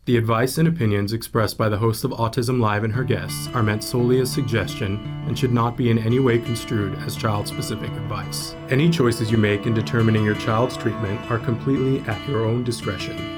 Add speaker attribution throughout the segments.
Speaker 1: The advice and opinions expressed by the host of Autism Live and her guests are meant solely as suggestion and should not be in any way construed as child-specific advice. Any choices you make in determining your child's treatment are completely at your own discretion.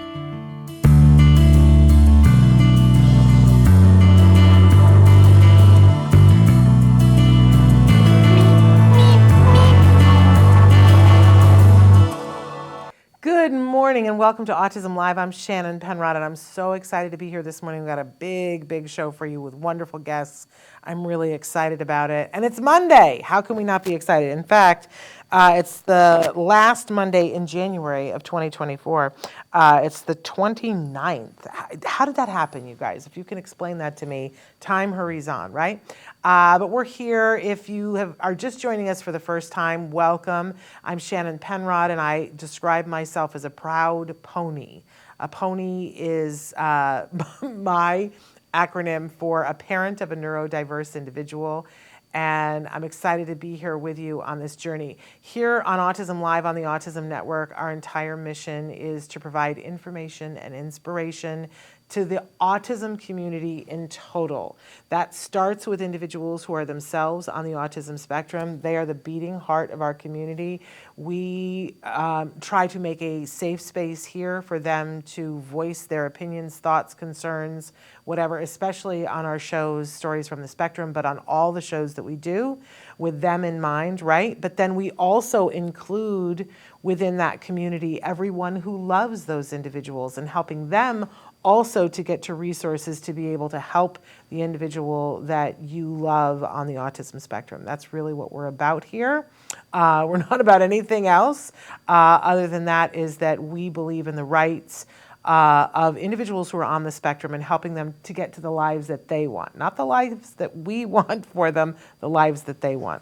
Speaker 2: Good morning and welcome to Autism Live. I'm Shannon Penrod and I'm so excited to be here this morning. We've got a big show for you with wonderful guests. I'm really excited about it. And it's Monday. How can we not be excited? In fact, it's the last Monday in January of 2024. It's the 29th. How did that happen, you guys? If you can explain that to me, time hurries on, right? But we're here. If you are just joining us for the first time, welcome. I'm Shannon Penrod, and I describe myself as a proud pony. A pony is my acronym for a parent of a neurodiverse individual. And I'm excited to be here with you on this journey. Here on Autism Live on the Autism Network, our entire mission is to provide information and inspiration to the autism community in total. That starts with individuals who are themselves on the autism spectrum. They are the beating heart of our community. We try to make a safe space here for them to voice their opinions, thoughts, concerns, whatever, especially on our shows, Stories from the Spectrum, but on all the shows that we do with them in mind, right? But then we also include within that community everyone who loves those individuals and helping them also to get to resources to be able to help the individual that you love on the autism spectrum. That's really what we're about here. We're not about anything else other than that is that we believe in the rights of individuals who are on the spectrum and helping them to get to the lives that they want. Not the lives that we want for them, the lives that they want.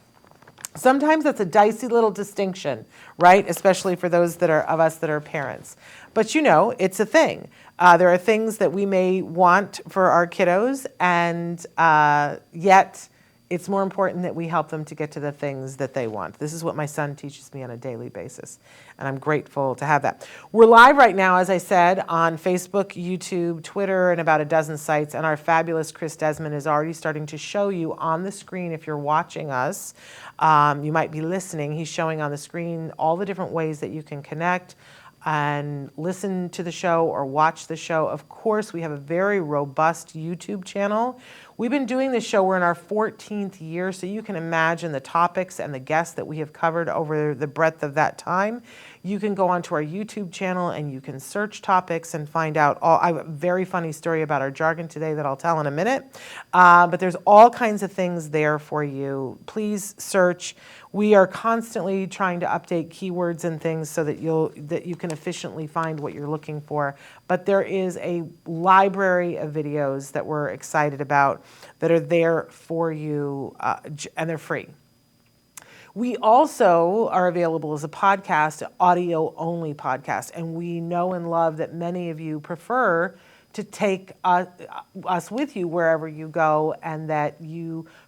Speaker 2: Sometimes that's a dicey little distinction, right? Especially for those that are of us that are parents. But you know, it's a thing. There are things that we may want for our kiddos, and yet it's more important that we help them to get to the things that they want. This is what my son teaches me on a daily basis, and I'm grateful to have that. We're live right now, as I said, on Facebook, YouTube, Twitter, and about a dozen sites, and our fabulous Chris Desmond is already starting to show you on the screen if you're watching us. You might be listening. He's showing on the screen all the different ways that you can connect and listen to the show or watch the show. Of course, we have a very robust YouTube channel. We've been doing this show, we're in our 14th year, so you can imagine the topics and the guests that we have covered over the breadth of that time. You can go onto our YouTube channel and you can search topics and find out I have a very funny story about our jargon today that I'll tell in a minute. But there's all kinds of things there for you. Please search. We are constantly trying to update keywords and things so that you can efficiently find what you're looking for. But there is a library of videos that we're excited about that are there for you, and they're free. We also are available as a podcast, audio-only podcast, and we know and love that many of you prefer to take us with you wherever you go, and that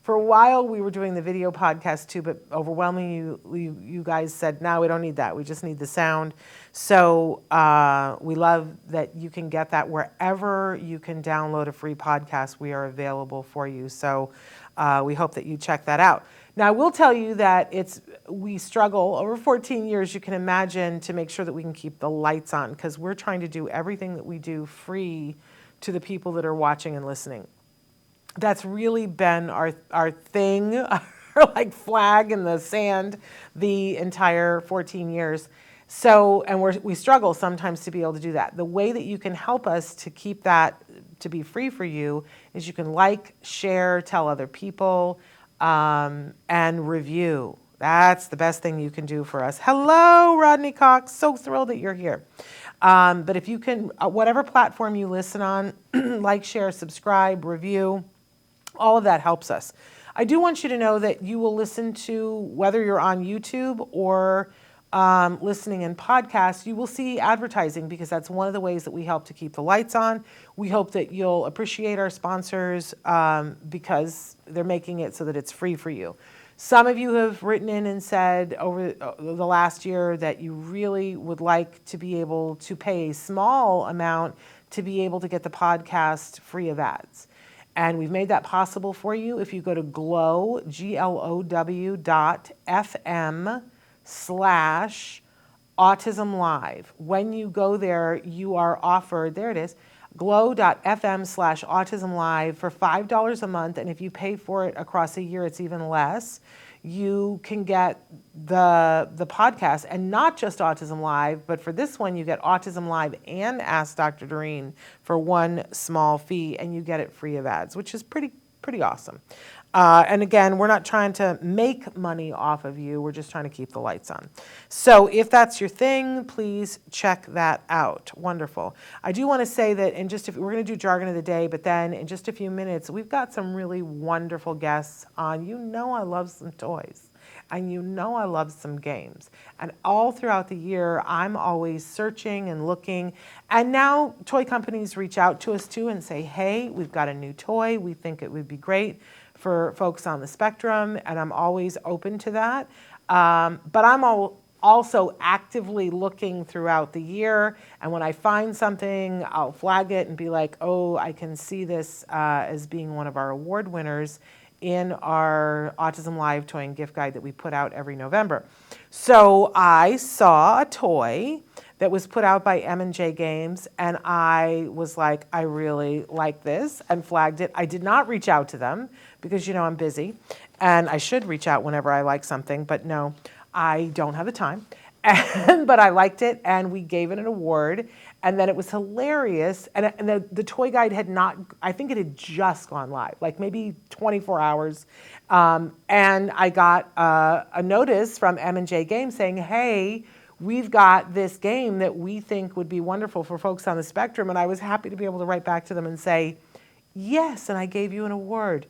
Speaker 2: for a while we were doing the video podcast too, but overwhelmingly you guys said, no, we don't need that. We just need the sound. So we love that you can get that wherever you can download a free podcast. We are available for you. So we hope that you check that out. Now, I will tell you that we struggle over 14 years, you can imagine, to make sure that we can keep the lights on, because we're trying to do everything that we do free to the people that are watching and listening. That's really been our thing, our like flag in the sand the entire 14 years. So, and we struggle sometimes to be able to do that. The way that you can help us to keep that to be free for you is you can like, share, tell other people, and review. That's the best thing you can do for us. Hello, Rodney Cox. So thrilled that you're here. But if you can, whatever platform you listen on, like, share, subscribe, review, all of that helps us. I do want you to know that you will listen to, whether you're on YouTube or listening in podcasts, you will see advertising, because that's one of the ways that we help to keep the lights on. We hope that you'll appreciate our sponsors because they're making it so that it's free for you. Some of you have written in and said over the last year that you really would like to be able to pay a small amount to be able to get the podcast free of ads. And we've made that possible for you if you go to glow.fm/autism-live. When you go there, you are offered, there it is, glow.fm/autism-live for $5 a month. And if you pay for it across a year, it's even less. You can get the podcast, and not just Autism Live, but for this one, you get Autism Live and Ask Dr. Doreen for one small fee, and you get it free of ads, which is pretty awesome. And again, we're not trying to make money off of you. We're just trying to keep the lights on. So if that's your thing, please check that out. Wonderful. I do want to say that we're going to do Jargon of the Day, but then in just a few minutes, we've got some really wonderful guests on. You know I love some toys. And you know I love some games. And all throughout the year, I'm always searching and looking. And now toy companies reach out to us too and say, hey, we've got a new toy. We think it would be great for folks on the spectrum. And I'm always open to that. But I'm also actively looking throughout the year. And when I find something, I'll flag it and be like, oh, I can see this as being one of our award winners in our Autism Live toy and gift guide that we put out every November. So I saw a toy that was put out by M&J Games, and I was like, I really like this, and flagged it. I did not reach out to them because, you know, I'm busy, and I should reach out whenever I like something, but no, I don't have the time. But I liked it, and we gave it an award, and then it was hilarious. And the toy guide had not, I think it had just gone live, like maybe 24 hours. And I got a notice from M&J Games saying, hey, we've got this game that we think would be wonderful for folks on the spectrum. And I was happy to be able to write back to them and say, yes, and I gave you an award.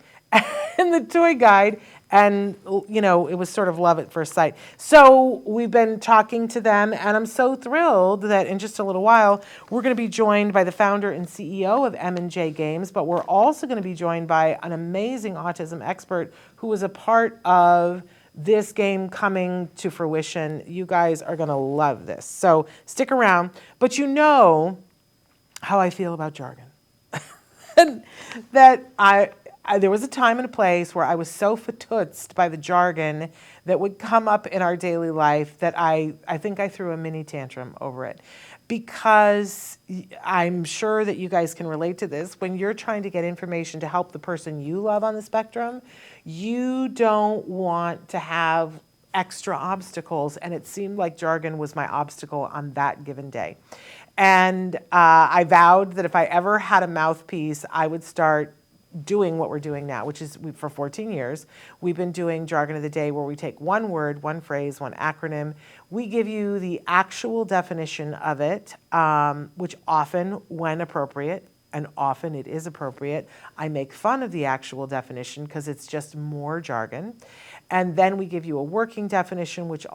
Speaker 2: And the toy guide, and you know, it was sort of love at first sight. So we've been talking to them, and I'm so thrilled that in just a little while, we're going to be joined by the founder and CEO of M&J Games, but we're also going to be joined by an amazing autism expert who was a part of this game coming to fruition. You guys are going to love this. So stick around. But you know how I feel about jargon. And that there was a time and a place where I was so fatoutsed by the jargon that would come up in our daily life that I think I threw a mini tantrum over it. Because I'm sure that you guys can relate to this. When you're trying to get information to help the person you love on the spectrum, you don't want to have extra obstacles. And it seemed like jargon was my obstacle on that given day. And I vowed that if I ever had a mouthpiece, I would start doing what we're doing now, which is for 14 years, we've been doing Jargon of the Day, where we take one word, one phrase, one acronym. We give you the actual definition of it, which often, when appropriate, and often it is appropriate, I make fun of the actual definition because it's just more jargon. And then we give you a working definition, which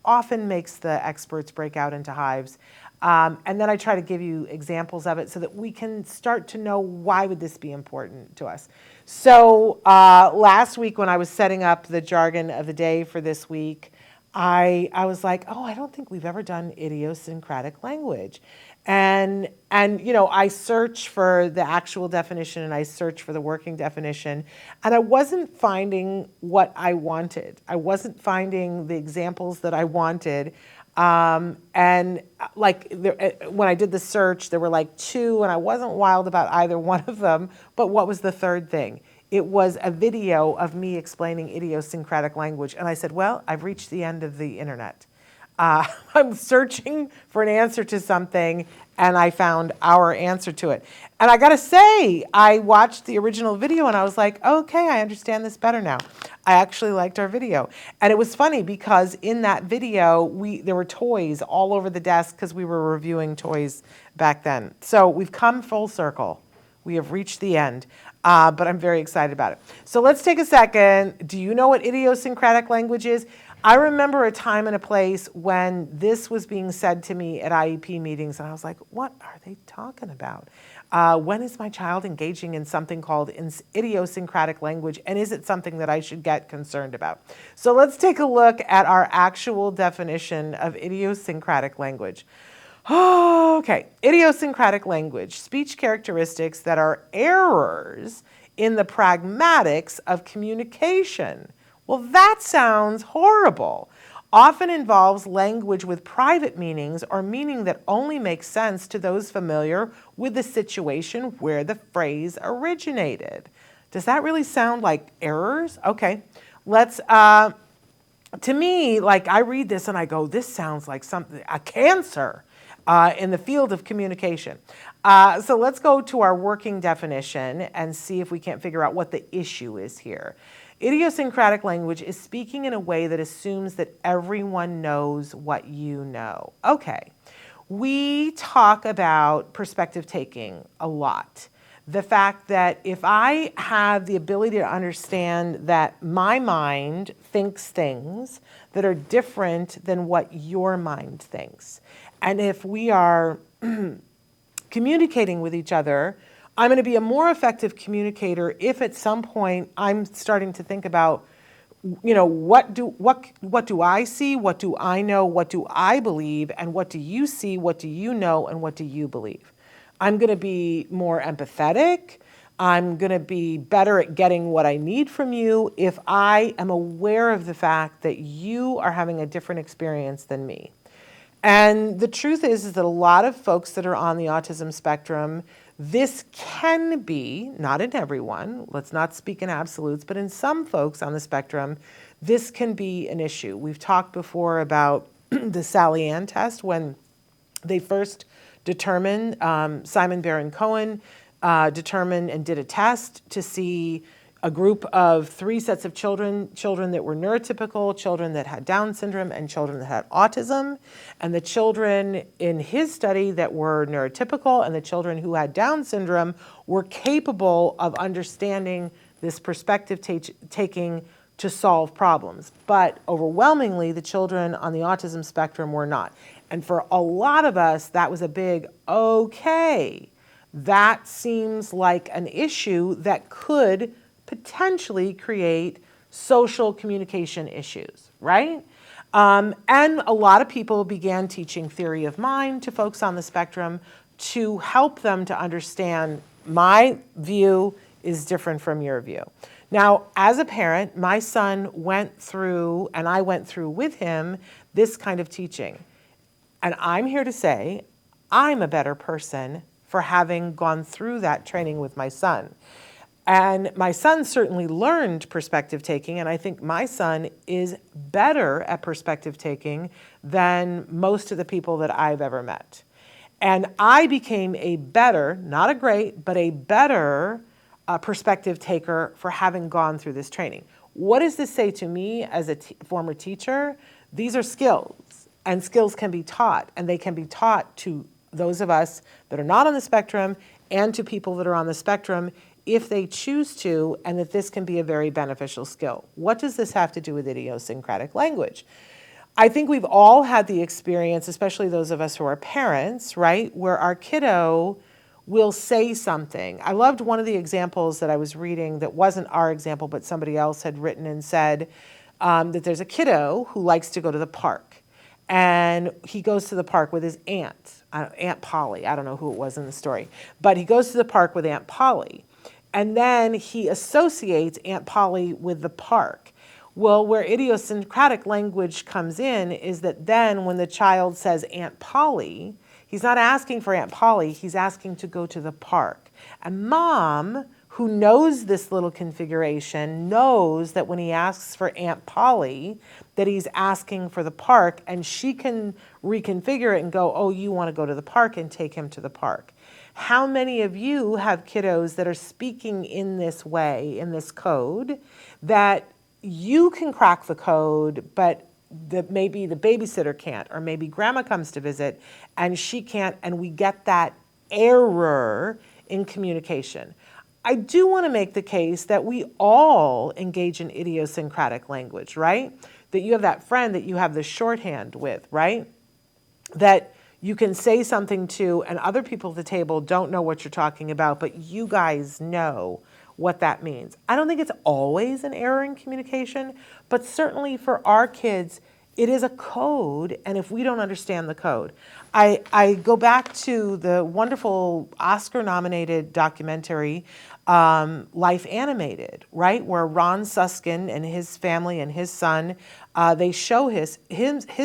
Speaker 2: often makes the experts break out into hives. And then I try to give you examples of it so that we can start to know, why would this be important to us. So last week when I was setting up the Jargon of the Day for this week, I was like, oh, I don't think we've ever done idiosyncratic language. And you know, I search for the actual definition and I search for the working definition, and I wasn't finding what I wanted. I wasn't finding the examples that I wanted. And like when I did the search, there were like 2, and I wasn't wild about either one of them. But what was the third thing? It was a video of me explaining idiosyncratic language. And I said, well, I've reached the end of the internet. I'm searching for an answer to something, and I found our answer to it. And I gotta say, I watched the original video and I was like, okay, I understand this better now. I actually liked our video. And it was funny because in that video, there were toys all over the desk because we were reviewing toys back then. So we've come full circle. We have reached the end, but I'm very excited about it. So let's take a second. Do you know what idiosyncratic language is? I remember a time and a place when this was being said to me at IEP meetings, and I was like, what are they talking about? When is my child engaging in something called idiosyncratic language, and is it something that I should get concerned about? So let's take a look at our actual definition of idiosyncratic language. Okay, idiosyncratic language, speech characteristics that are errors in the pragmatics of communication. Well, that sounds horrible. Often involves language with private meanings or meaning that only makes sense to those familiar with the situation where the phrase originated. Does that really sound like errors? Okay, let's, to me, like I read this and I go, this sounds like something, a cancer in the field of communication. So let's go to our working definition and see if we can't figure out what the issue is here. Idiosyncratic language is speaking in a way that assumes that everyone knows what you know. Okay, we talk about perspective taking a lot. The fact that if I have the ability to understand that my mind thinks things that are different than what your mind thinks, and if we are communicating with each other, I'm going to be a more effective communicator if at some point I'm starting to think about, what do I see, what do I know, what do I believe, and what do you see, what do you know, and what do you believe? I'm going to be more empathetic. I'm going to be better at getting what I need from you if I am aware of the fact that you are having a different experience than me. And the truth is that a lot of folks that are on the autism spectrum, this can be, not in everyone, let's not speak in absolutes, but in some folks on the spectrum, this can be an issue. We've talked before about the Sally Ann test when they first determined, Simon Baron-Cohen determined and did a test to see a group of 3 sets of children that were neurotypical, children that had Down syndrome, and children that had autism. And the children in his study that were neurotypical and the children who had Down syndrome were capable of understanding this perspective taking to solve problems. But overwhelmingly, the children on the autism spectrum were not. And for a lot of us, that was a big, okay, that seems like an issue that could potentially create social communication issues, right? And a lot of people began teaching theory of mind to folks on the spectrum to help them to understand my view is different from your view. Now, as a parent, my son went through, and I went through with him, this kind of teaching. And I'm here to say I'm a better person for having gone through that training with my son. And my son certainly learned perspective taking, and I think my son is better at perspective taking than most of the people that I've ever met. And I became a better, not a great, but a better perspective taker for having gone through this training. What does this say to me as a former teacher? These are skills, and skills can be taught, and they can be taught to those of us that are not on the spectrum and to people that are on the spectrum if they choose to, and that this can be a very beneficial skill. What does this have to do with idiosyncratic language? I think we've all had the experience, especially those of us who are parents, right, where our kiddo will say something. I loved one of the examples that I was reading that wasn't our example, but somebody else had written and said that there's a kiddo who likes to go to the park. And he goes to the park with his aunt, Aunt Polly. I don't know who it was in the story. But he goes to the park with Aunt Polly. And then he associates Aunt Polly with the park. Well, where idiosyncratic language comes in is that then when the child says Aunt Polly, he's not asking for Aunt Polly, he's asking to go to the park. And mom, who knows this little configuration, knows that when he asks for Aunt Polly, that he's asking for the park, and she can reconfigure it and go, oh, you want to go to the park, and take him to the park. How many of you have kiddos that are speaking in this way, in this code, that you can crack the code, but maybe the babysitter can't, or maybe grandma comes to visit and she can't, and we get that error in communication. I do want to make the case that we all engage in idiosyncratic language, right? That you have that friend that you have the shorthand with, right? That you can say something to, and other people at the table don't know what you're talking about, but you guys know what that means. I don't think it's always an error in communication, but certainly for our kids, it is a code, and if we don't understand the code, I go back to the wonderful Oscar-nominated documentary, Life Animated, right, where Ron Suskind and his family and his son, they show his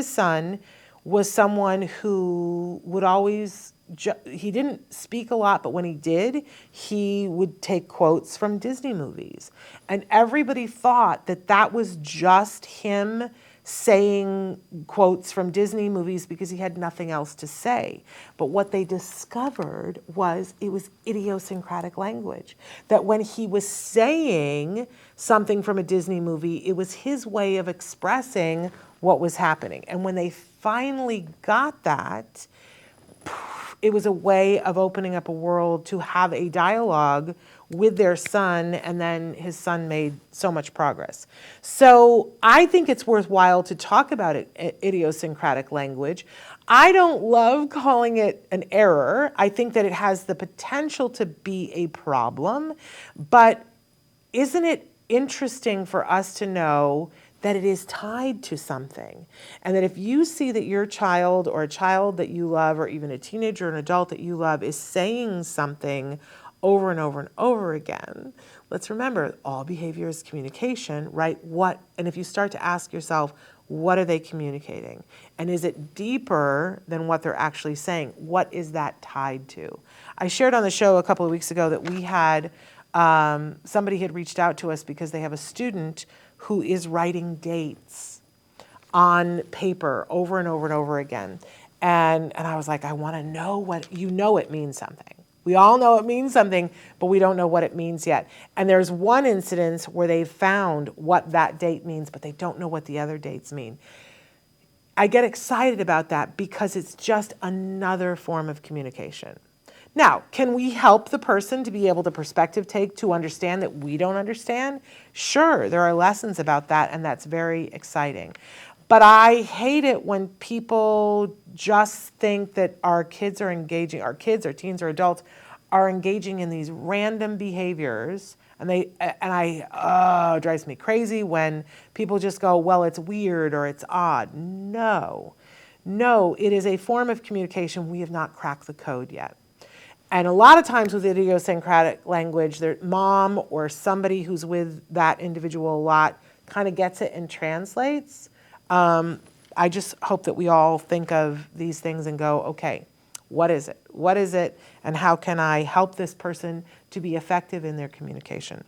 Speaker 2: son was someone who would always, he didn't speak a lot, but when he did, he would take quotes from Disney movies. And everybody thought that that was just him saying quotes from Disney movies because he had nothing else to say. But what they discovered was it was idiosyncratic language. That when he was saying something from a Disney movie, it was his way of expressing what was happening. And when they finally got that, it was a way of opening up a world to have a dialogue with their son, and then his son made so much progress. So I think it's worthwhile to talk about idiosyncratic language. I don't love calling it an error. I think that it has the potential to be a problem, but isn't it interesting for us to know that it is tied to something? And that if you see that your child or a child that you love, or even a teenager or an adult that you love, is saying something over and over and over again, let's remember all behavior is communication, right? And if you start to ask yourself, what are they communicating? And is it deeper than what they're actually saying? What is that tied to? I shared on the show a couple of weeks ago that we had, somebody had reached out to us because they have a student who is writing dates on paper over and over and over again. And I was like, I want to know what, it means something. We all know it means something, but we don't know what it means yet. And there's one incident where they've found what that date means, but they don't know what the other dates mean. I get excited about that because it's just another form of communication. Now, can we help the person to be able to perspective take to understand that we don't understand? Sure, there are lessons about that, and that's very exciting. But I hate it when people just think that our kids or teens or adults are engaging in these random behaviors, and it drives me crazy when people just go, well, it's weird or it's odd. No, it is a form of communication. We have not cracked the code yet. And a lot of times with idiosyncratic language, their mom or somebody who's with that individual a lot kind of gets it and translates. I just hope that we all think of these things and go, okay, what is it? What is it? And how can I help this person to be effective in their communication?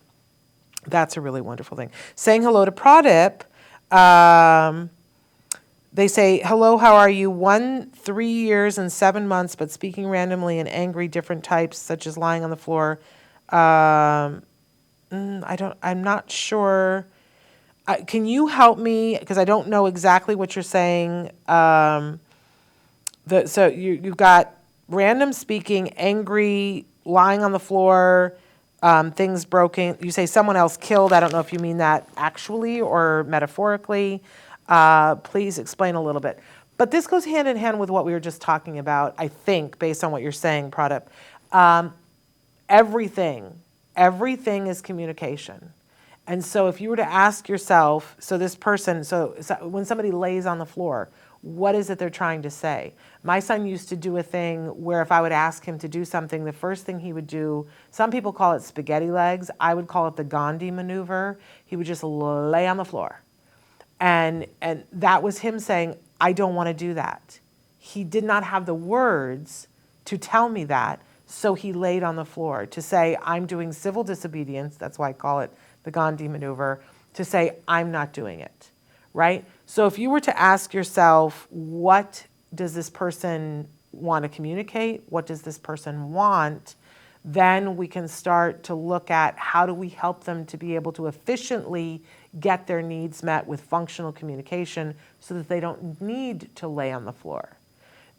Speaker 2: That's a really wonderful thing. Saying hello to Pradip. They say, hello, how are you? 3 years and 7 months, but speaking randomly and angry, different types, such as lying on the floor. I'm not sure. Can you help me? Because I don't know exactly what you're saying. So you've got random speaking, angry, lying on the floor, things broken. You say someone else killed. I don't know if you mean that actually or metaphorically. Please explain a little bit. But this goes hand in hand with what we were just talking about, I think, based on what you're saying, Pradip. Everything is communication. And so if you were to ask yourself, so when somebody lays on the floor, what is it they're trying to say? My son used to do a thing where if I would ask him to do something, the first thing he would do, some people call it spaghetti legs. I would call it the Gandhi maneuver. He would just lay on the floor. And that was him saying, I don't want to do that. He did not have the words to tell me that, so he laid on the floor to say, I'm doing civil disobedience. That's why I call it the Gandhi maneuver, to say, I'm not doing it, right? So if you were to ask yourself, what does this person want to communicate? What does this person want? Then we can start to look at how do we help them to be able to efficiently get their needs met with functional communication so that they don't need to lay on the floor,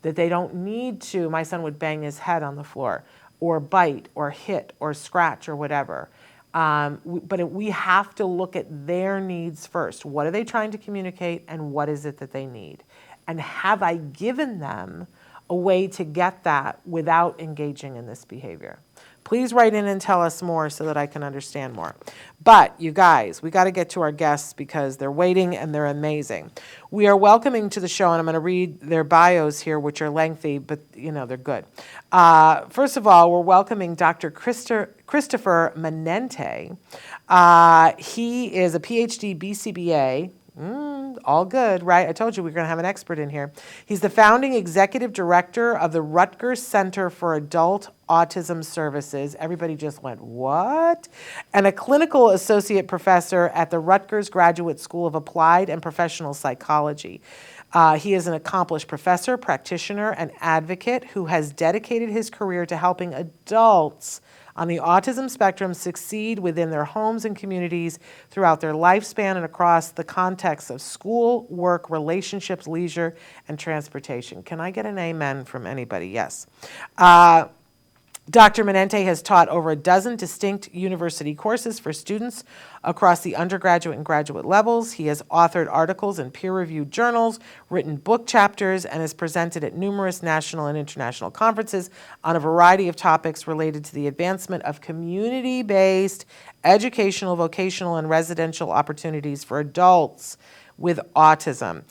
Speaker 2: that they don't need to, my son would bang his head on the floor or bite or hit or scratch or whatever. But we have to look at their needs first. What are they trying to communicate and what is it that they need? And have I given them a way to get that without engaging in this behavior? Please write in and tell us more so that I can understand more. But you guys, we got to get to our guests because they're waiting and they're amazing. We are welcoming to the show, and I'm going to read their bios here, which are lengthy, but they're good. First of all, we're welcoming Dr. Christopher Manente. He is a PhD BCBA. All good, right? I told you we were going to have an expert in here. He's the founding executive director of the Rutgers Center for Adult Autism Services. Everybody just went, what? And a clinical associate professor at the Rutgers Graduate School of Applied and Professional Psychology. He is an accomplished professor, practitioner, and advocate who has dedicated his career to helping adults on the autism spectrum succeed within their homes and communities throughout their lifespan and across the context of school, work, relationships, leisure, and transportation. Can I get an amen from anybody? Yes. Dr. Manente has taught over a dozen distinct university courses for students across the undergraduate and graduate levels. He has authored articles in peer-reviewed journals, written book chapters, and has presented at numerous national and international conferences on a variety of topics related to the advancement of community-based educational, vocational, and residential opportunities for adults with autism.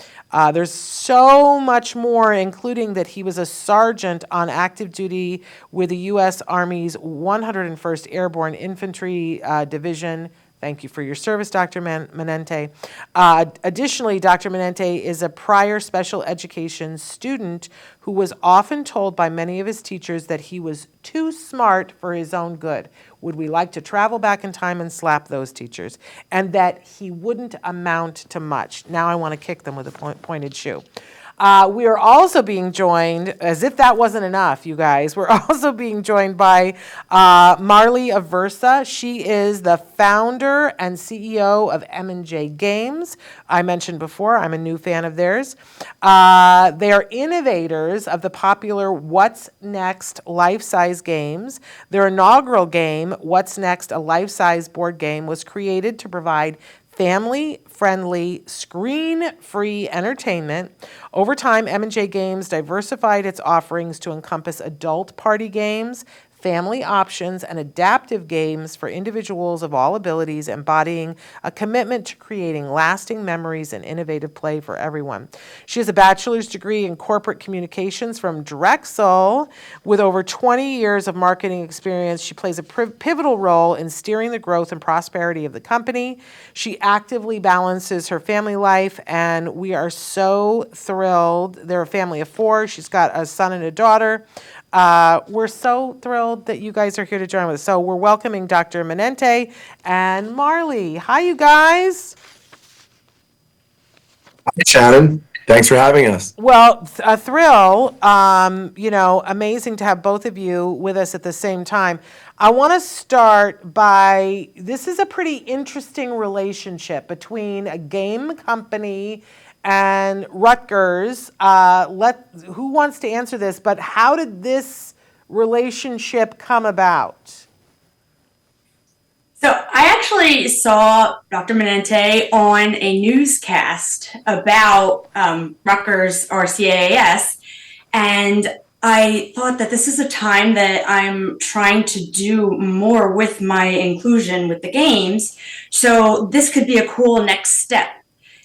Speaker 2: There's so much more, including that he was a sergeant on active duty with the U.S. Army's 101st Airborne Infantry Division. Thank you for your service, Dr. Manente. Additionally, Dr. Manente is a prior special education student who was often told by many of his teachers that he was too smart for his own good. Would we like to travel back in time and slap those teachers? And that he wouldn't amount to much. Now I want to kick them with a pointed shoe. We are also being joined, as if that wasn't enough, you guys, we're also being joined by Marlee Aversa. She is the founder and CEO of M&J Games. I mentioned before, I'm a new fan of theirs. They are innovators of the popular What's Next life-size games. Their inaugural game, What's Next, a life-size board game, was created to provide family-friendly, screen-free entertainment. Over time, M&J Games diversified its offerings to encompass adult party games, family options, and adaptive games for individuals of all abilities, embodying a commitment to creating lasting memories and innovative play for everyone. She has a bachelor's degree in corporate communications from Drexel. With over 20 years of marketing experience, she plays a pivotal role in steering the growth and prosperity of the company. She actively balances her family life, and we are so thrilled. They're a family of 4. She's got a son and a daughter. We're so thrilled that you guys are here to join with us. So we're welcoming Dr. Manente and Marlee. Hi, you guys.
Speaker 3: Hi, Shannon. Thanks for having us.
Speaker 2: Well, a thrill. Amazing to have both of you with us at the same time. I want to start by, this is a pretty interesting relationship between a game company and Rutgers. Who wants to answer this? But how did this relationship come about?
Speaker 4: So I actually saw Dr. Manente on a newscast about Rutgers or CAAS, and I thought that this is a time that I'm trying to do more with my inclusion with the games, so this could be a cool next step.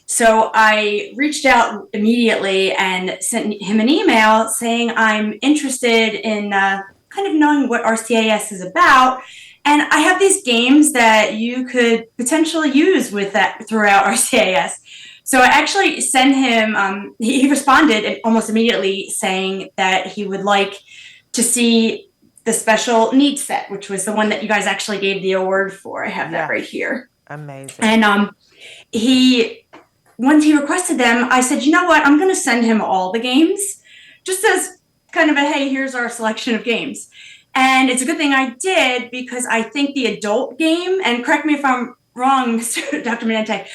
Speaker 4: So I reached out immediately and sent him an email saying I'm interested in kind of knowing what RCAS is about. And I have these games that you could potentially use with that throughout RCAS. So I actually sent him, he responded almost immediately saying that he would like to see the special needs set, which was the one that you guys actually gave the award for. I have that right here.
Speaker 2: Amazing.
Speaker 4: And once he requested them, I said, you know what, I'm going to send him all the games, just as kind of a, hey, here's our selection of games. And it's a good thing I did, because I think the adult game, and correct me if I'm wrong, Dr. Manente,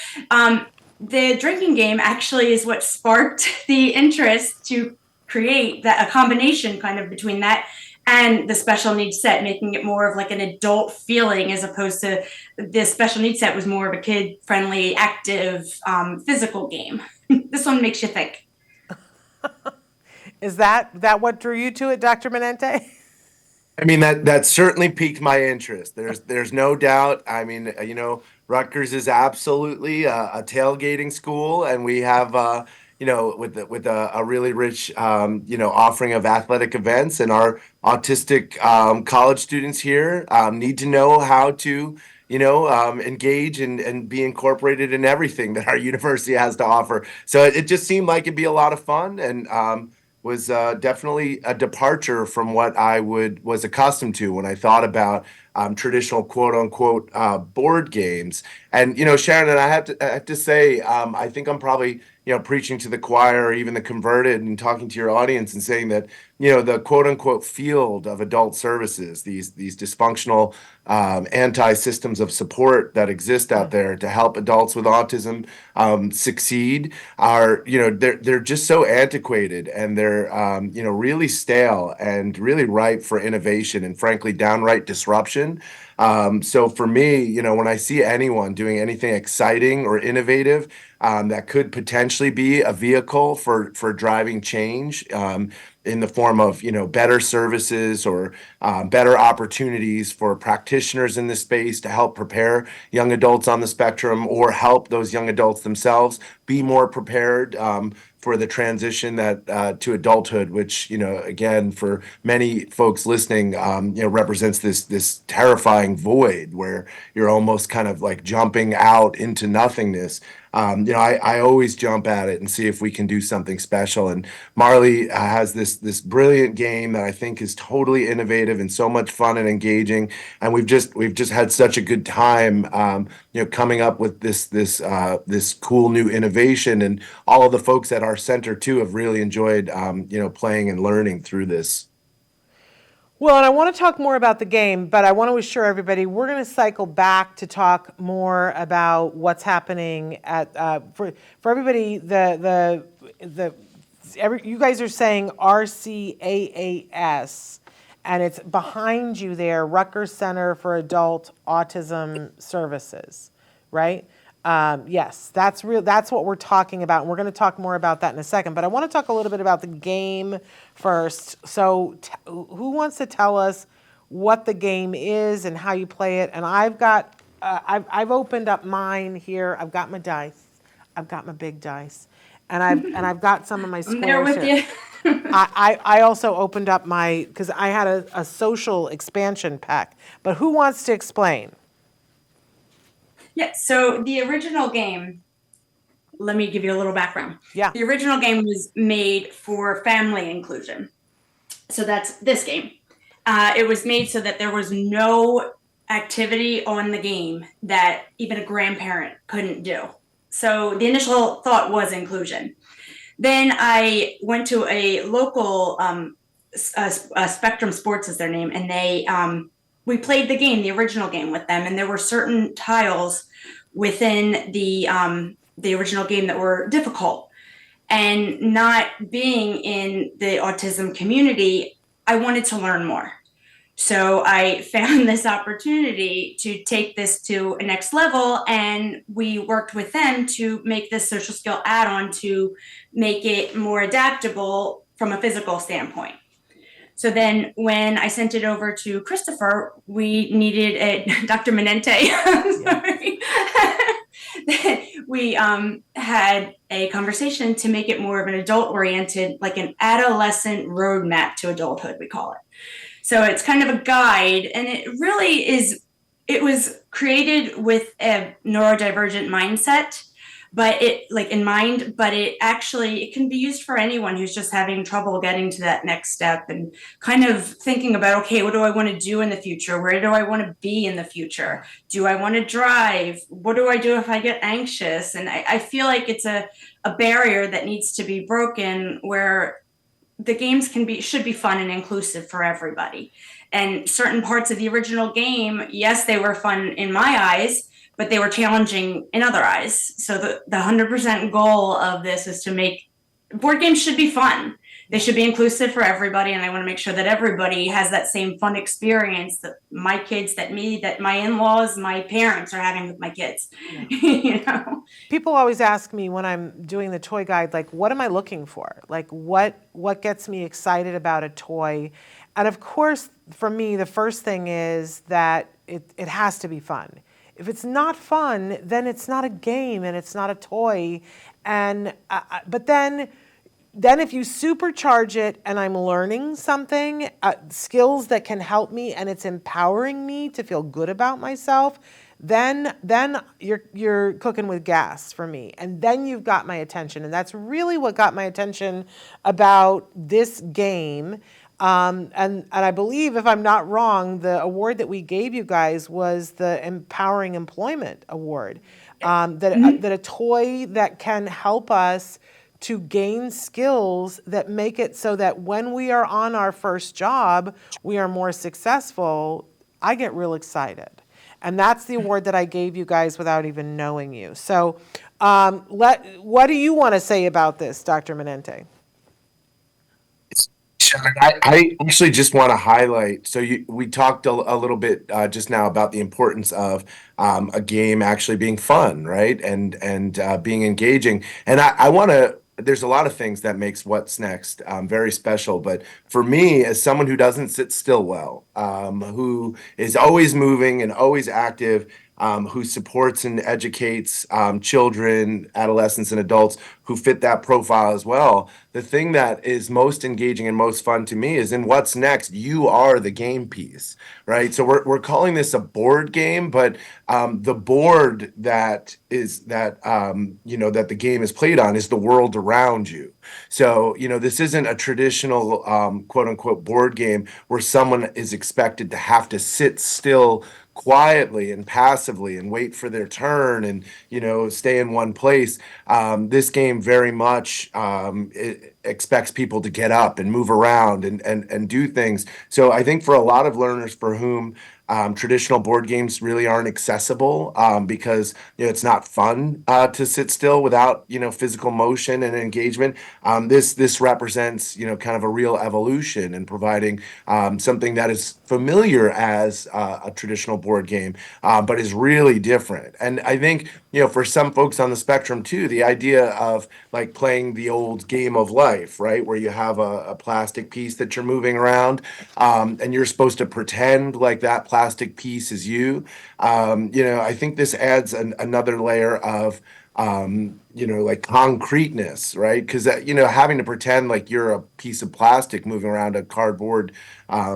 Speaker 4: the drinking game actually is what sparked the interest to create a combination kind of between that and the special needs set, making it more of like an adult feeling, as opposed to the special needs set was more of a kid-friendly, active, physical game. This one makes you think.
Speaker 2: Is that what drew you to it, Dr. Manente?
Speaker 3: I mean, that certainly piqued my interest. There's no doubt. I mean, Rutgers is absolutely a tailgating school, and we have with a really rich offering of athletic events, and our autistic college students here need to know how to engage and be incorporated in everything that our university has to offer. So it just seemed like it'd be a lot of fun, and was definitely a departure from what I was accustomed to when I thought about traditional quote unquote board games. And Shannon, I have to say, I think I'm probably preaching to the choir or even the converted and talking to your audience and saying that the quote unquote field of adult services, these dysfunctional anti-systems of support that exist out there to help adults with autism succeed, are they're just so antiquated, and they're really stale and really ripe for innovation and frankly downright disruption. So for me, when I see anyone doing anything exciting or innovative that could potentially be a vehicle for driving change, in the form of better services or better opportunities for practitioners in this space to help prepare young adults on the spectrum, or help those young adults themselves be more prepared for the transition that to adulthood, which again, for many folks listening, represents this terrifying void where you're almost kind of like jumping out into nothingness. I always jump at it and see if we can do something special. And Marlee has this brilliant game that I think is totally innovative and so much fun and engaging. And we've just had such a good time, coming up with this cool new innovation. And all of the folks at our center too have really enjoyed, playing and learning through this.
Speaker 2: Well, and I want to talk more about the game, but I want to assure everybody we're going to cycle back to talk more about what's happening at for everybody. You guys are saying RCAAS, and it's behind you there, Rutgers Center for Adult Autism Services, right? Yes, that's real. That's what we're talking about. And we're going to talk more about that in a second. But I want to talk a little bit about the game first. So who wants to tell us what the game is and how you play it? And I've opened up mine here. I've got my dice. I've got my big dice. And I've got some of my squares.
Speaker 4: I'm there with
Speaker 2: here.
Speaker 4: you.
Speaker 2: I also opened up because I had a social expansion pack. But who wants to explain?
Speaker 4: Yeah, so the original game, let me give you a little background.
Speaker 2: Yeah.
Speaker 4: The original game was made for family inclusion. So that's this game. It was made so that there was no activity on the game that even a grandparent couldn't do. So the initial thought was inclusion. Then I went to a local, Spectrum Sports is their name, and we played the game, the original game with them, and there were certain tiles within the original game that were difficult. And not being in the autism community, I wanted to learn more. So I found this opportunity to take this to a next level, and we worked with them to make this social skill add-on to make it more adaptable from a physical standpoint. So then when I sent it over to Christopher, we needed Dr. Manente. Sorry. We had a conversation to make it more of an adult-oriented, like an adolescent roadmap to adulthood, we call it. So it's kind of a guide, and it really is, it was created with a neurodivergent mindset, but it can be used for anyone who's just having trouble getting to that next step and kind of thinking about, okay, what do I want to do in the future? Where do I want to be in the future? Do I want to drive? What do I do if I get anxious? And I feel like it's a barrier that needs to be broken, where the games should be fun and inclusive for everybody. And certain parts of the original game, yes, they were fun in my eyes, but they were challenging in other eyes. So the 100% goal of this is to make board games should be fun. they should be inclusive for everybody, and I want to make sure that everybody has that same fun experience that my kids, that my in-laws, my parents are having with my kids.
Speaker 2: Yeah. People always ask me when I'm doing the toy guide, like, what am I looking for? Like, what gets me excited about a toy? And of course, for me, the first thing is that it has to be fun. If it's not fun, then it's not a game and it's not a toy. And but then if you supercharge it and I'm learning something, skills that can help me and it's empowering me to feel good about myself, then you're cooking with gas for me. And then you've got my attention. And that's really what got my attention about this game. And I believe, if I'm not wrong, the award that we gave you guys was the Empowering Employment Award. That a toy that can help us to gain skills that make it so that when we are on our first job, we are more successful. I get real excited. And that's the award that I gave you guys without even knowing you. So what do you want to say about this, Dr. Manente?
Speaker 3: Shannon, I actually just want to highlight. So we talked a little bit just now about the importance of a game actually being fun, right, and being engaging. And I want to. There's a lot of things that makes What's Next very special. But for me, as someone who doesn't sit still well, who is always moving and always active, who supports and educates children, adolescents, and adults who fit that profile as well. The thing that is most engaging and most fun to me is in What's Next, you are the game piece, right? So we're calling this a board game, but the board that that the game is played on is the world around you. So, this isn't a traditional quote unquote board game where someone is expected to have to sit still quietly and passively and wait for their turn and stay in one place. This game very much it expects people to get up and move around and do things. So I think for a lot of learners for whom traditional board games really aren't accessible because it's not fun to sit still without physical motion and engagement. This represents kind of a real evolution in providing something that is familiar as a traditional board game, but is really different. And I think for some folks on the spectrum too, the idea of like playing the old game of life, right, where you have a plastic piece that you're moving around, and you're supposed to pretend like that plastic piece is you. I think this adds another layer of like concreteness, right? Because having to pretend like you're a piece of plastic moving around a cardboard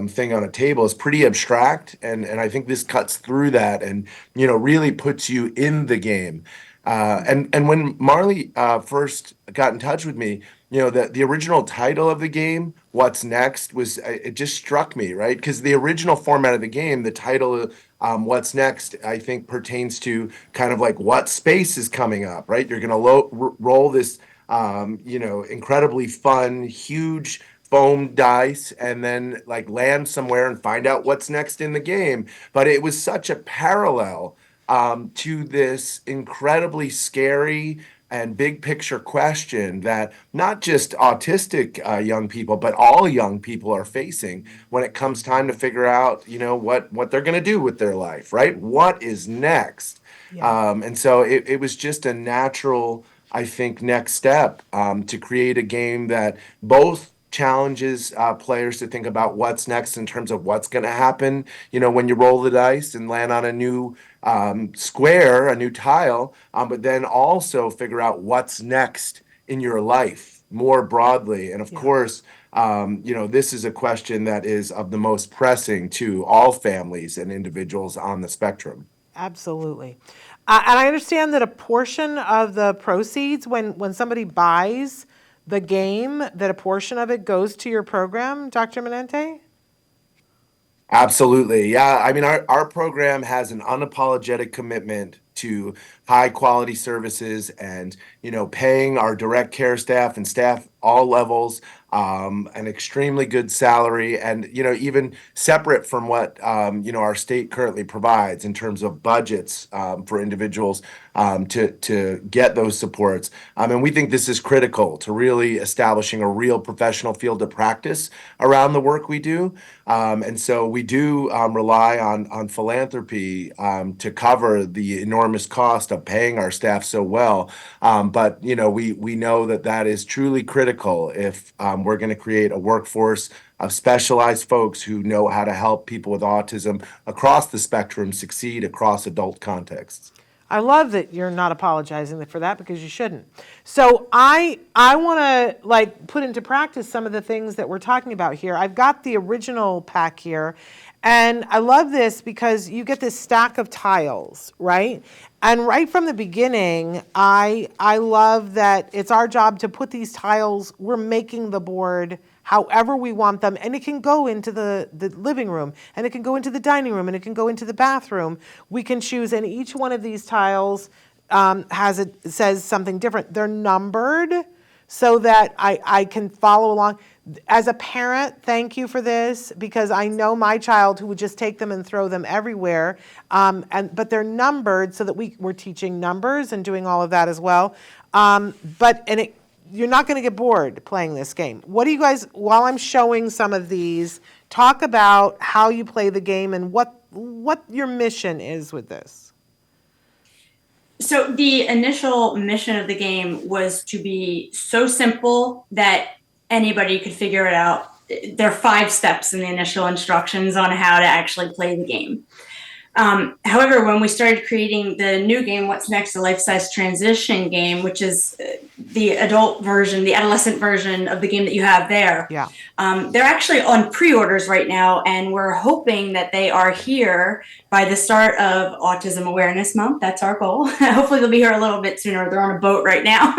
Speaker 3: thing on a table is pretty abstract, and I think this cuts through that and really puts you in the game. And when Marlee first got in touch with me, the original title of the game, What's Next, was it just struck me, right? Because the original format of the game, the title, What's Next, I think pertains to kind of like what space is coming up, right? You're going to roll this, incredibly fun, huge foam dice and then like land somewhere and find out what's next in the game. But it was such a parallel to this incredibly scary and big picture question that not just autistic young people, but all young people are facing when it comes time to figure out, what they're going to do with their life, right? What is next?
Speaker 2: Yeah.
Speaker 3: And so it was just a natural, I think, next step to create a game that both challenges players to think about what's next in terms of what's going to happen, when you roll the dice and land on a new square, a new tile, but then also figure out what's next in your life more broadly. And of course, this is a question that is of the most pressing to all families and individuals on the spectrum.
Speaker 2: Absolutely. And I understand that a portion of the proceeds, when somebody buys the game, that a portion of it goes to your program, Dr. Manente?
Speaker 3: Absolutely. Yeah. I mean, our program has an unapologetic commitment to high quality services and, paying our direct care staff and staff all levels an extremely good salary, and even separate from what our state currently provides in terms of budgets for individuals to get those supports. And we think this is critical to really establishing a real professional field of practice around the work we do. And so we do rely on philanthropy to cover the enormous cost of paying our staff so well. But we know that is truly critical if we're going to create a workforce of specialized folks who know how to help people with autism across the spectrum succeed across adult contexts.
Speaker 2: I love that you're not apologizing for that, because you shouldn't. So I want to put into practice some of the things that we're talking about here. I've got the original pack here, and I love this because you get this stack of tiles, right? And right from the beginning, I love that it's our job to put these tiles, we're making the board however we want them, and it can go into the living room, and it can go into the dining room, and it can go into the bathroom. We can choose, and each one of these tiles says something different. They're numbered so that I can follow along. As a parent, thank you for this, because I know my child who would just take them and throw them everywhere, but they're numbered so that we're teaching numbers and doing all of that as well. You're not going to get bored playing this game. What do you guys, while I'm showing some of these, talk about how you play the game and what your mission is with this?
Speaker 4: So the initial mission of the game was to be so simple that anybody could figure it out. There are 5 steps in the initial instructions on how to actually play the game. However, when we started creating the new game, What's Next, a Life-Size Transition game, which is the adult version, the adolescent version of the game that you have there.
Speaker 2: Yeah.
Speaker 4: They're actually on pre-orders right now, and we're hoping that they are here by the start of Autism Awareness Month. That's our goal. Hopefully they'll be here a little bit sooner. They're on a boat right now.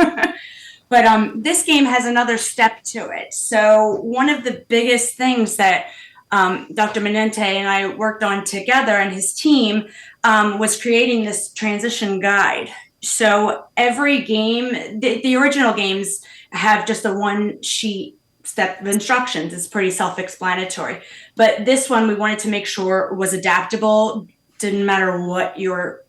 Speaker 4: But this game has another step to it. So one of the biggest things that Dr. Manente and I worked on together, and his team was creating this transition guide. So every game, the original games have just a 1-sheet step of instructions. It's pretty self-explanatory. But this one we wanted to make sure was adaptable. Didn't matter what your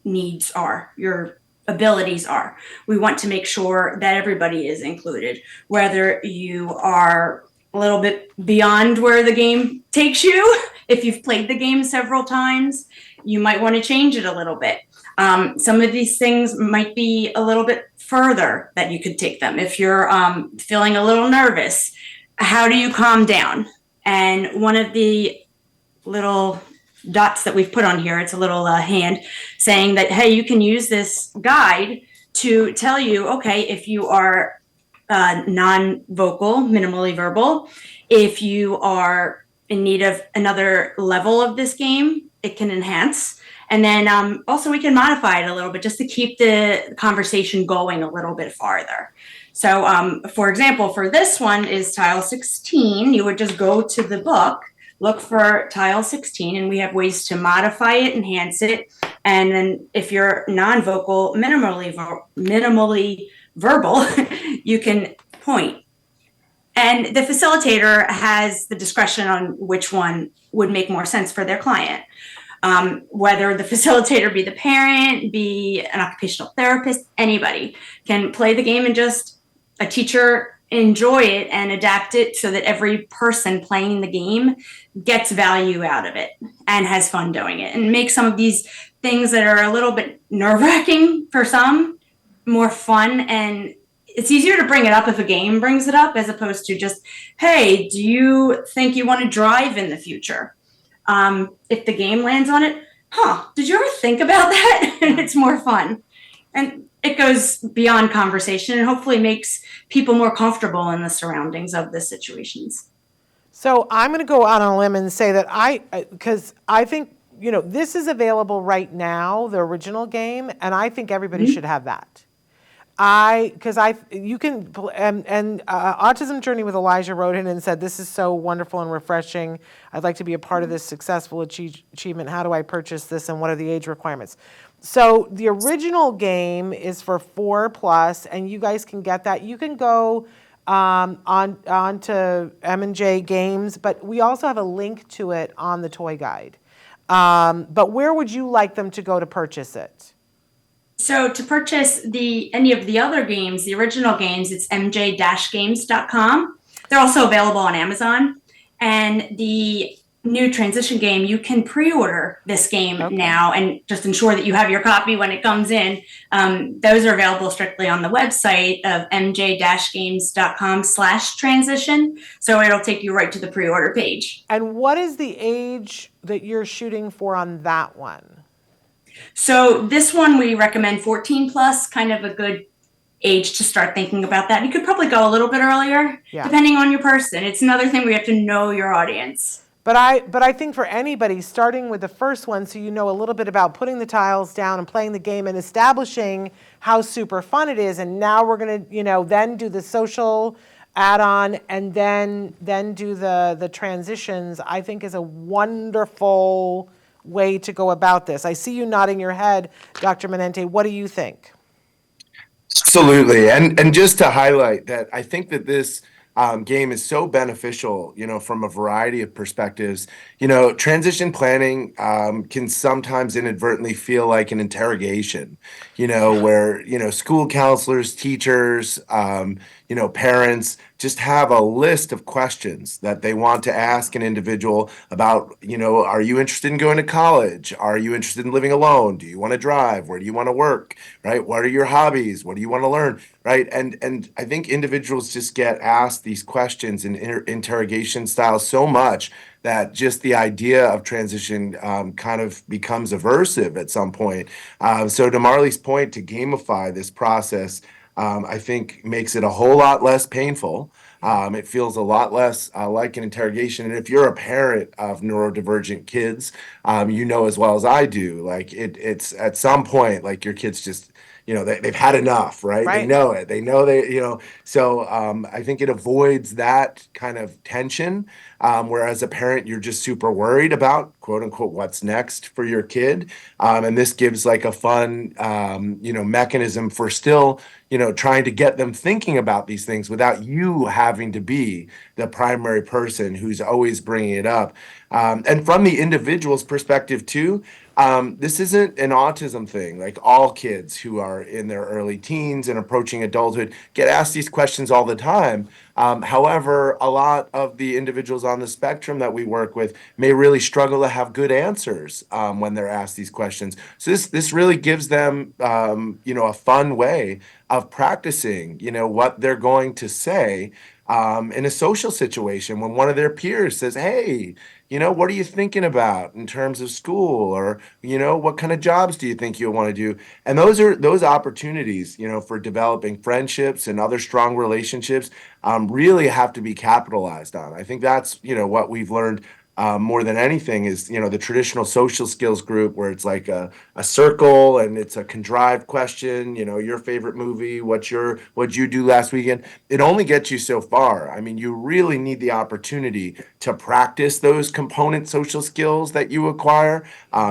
Speaker 4: needs are, your abilities are. We want to make sure that everybody is included, whether you are a little bit beyond where the game takes you. If you've played the game several times, you might want to change it a little bit. Some of these things might be a little bit further that you could take them. If you're feeling a little nervous, how do you calm down? And one of the little dots that we've put on here, it's a little hand saying that, hey, you can use this guide to tell you, okay, if you are non-vocal, minimally verbal. If you are in need of another level of this game, it can enhance. And then also we can modify it a little bit just to keep the conversation going a little bit farther. So for example, for this one is tile 16. You would just go to the book, look for tile 16, and we have ways to modify it, enhance it. And then if you're non-vocal, minimally verbal, you can point. And the facilitator has the discretion on which one would make more sense for their client. Whether the facilitator be the parent, be an occupational therapist, anybody can play the game and just a teacher enjoy it and adapt it so that every person playing the game gets value out of it and has fun doing it, and make some of these things that are a little bit nerve-wracking for some more fun. And it's easier to bring it up if a game brings it up, as opposed to just, hey, do you think you want to drive in the future? If the game lands on it, did you ever think about that? And it's more fun. And it goes beyond conversation and hopefully makes people more comfortable in the surroundings of the situations.
Speaker 2: So I'm going to go out on a limb and say that because I think, this is available right now, the original game, and I think everybody should have that. Autism Journey with Elijah wrote in and said, this is so wonderful and refreshing. I'd like to be a part of this successful achievement. How do I purchase this, and what are the age requirements? So the original game is for 4+, and you guys can get that. You can go onto M&J Games, but we also have a link to it on the toy guide. But where would you like them to go to purchase it?
Speaker 4: So to purchase any of the other games, the original games, it's mj-games.com. They're also available on Amazon. And the new transition game, you can pre-order this game now and just ensure that you have your copy when it comes in. Those are available strictly on the website of mj-games.com/transition. So it'll take you right to the pre-order page.
Speaker 2: And what is the age that you're shooting for on that one?
Speaker 4: So this one we recommend 14 plus, kind of a good age to start thinking about that. You could probably go a little bit earlier, depending on your person. It's another thing where you have to know your audience.
Speaker 2: But I think for anybody, starting with the first one, so you know a little bit about putting the tiles down and playing the game and establishing how super fun it is, and now we're gonna, then do the social add-on and then do the transitions, I think is a wonderful way to go about this. I see you nodding your head, Dr. Manente. What do you think?
Speaker 3: Absolutely. And just to highlight that, I think that this game is so beneficial, from a variety of perspectives. Transition planning can sometimes inadvertently feel like an interrogation, where, school counselors, teachers, parents just have a list of questions that they want to ask an individual about, are you interested in going to college? Are you interested in living alone? Do you want to drive? Where do you want to work? Right? What are your hobbies? What do you want to learn? Right? And I think individuals just get asked these questions in interrogation style so much that just the idea of transition kind of becomes aversive at some point. So to Marlee's point, to gamify this process, I think makes it a whole lot less painful. It feels a lot less like an interrogation. And if you're a parent of neurodivergent kids, you know as well as I do, like it's at some point, like your kids just, they've had enough, right? They know it. They know So I think it avoids that kind of tension. Whereas a parent, you're just super worried about, quote unquote, what's next for your kid. And this gives like a fun, mechanism for still, trying to get them thinking about these things without you having to be the primary person who's always bringing it up. And from the individual's perspective too, this isn't an autism thing. Like all kids who are in their early teens and approaching adulthood get asked these questions all the time. However, a lot of the individuals on the spectrum that we work with may really struggle to have good answers when they're asked these questions. So this really gives them, a fun way of practicing, what they're going to say in a social situation when one of their peers says, hey, what are you thinking about in terms of school? Or, what kind of jobs do you think you'll want to do? And those opportunities, for developing friendships and other strong relationships really have to be capitalized on. I think that's, what we've learned more than anything is, the traditional social skills group where it's like a circle and it's a contrived question, your favorite movie, what'd you do last weekend? It only gets you so far. I mean, you really need the opportunity to practice those component social skills that you acquire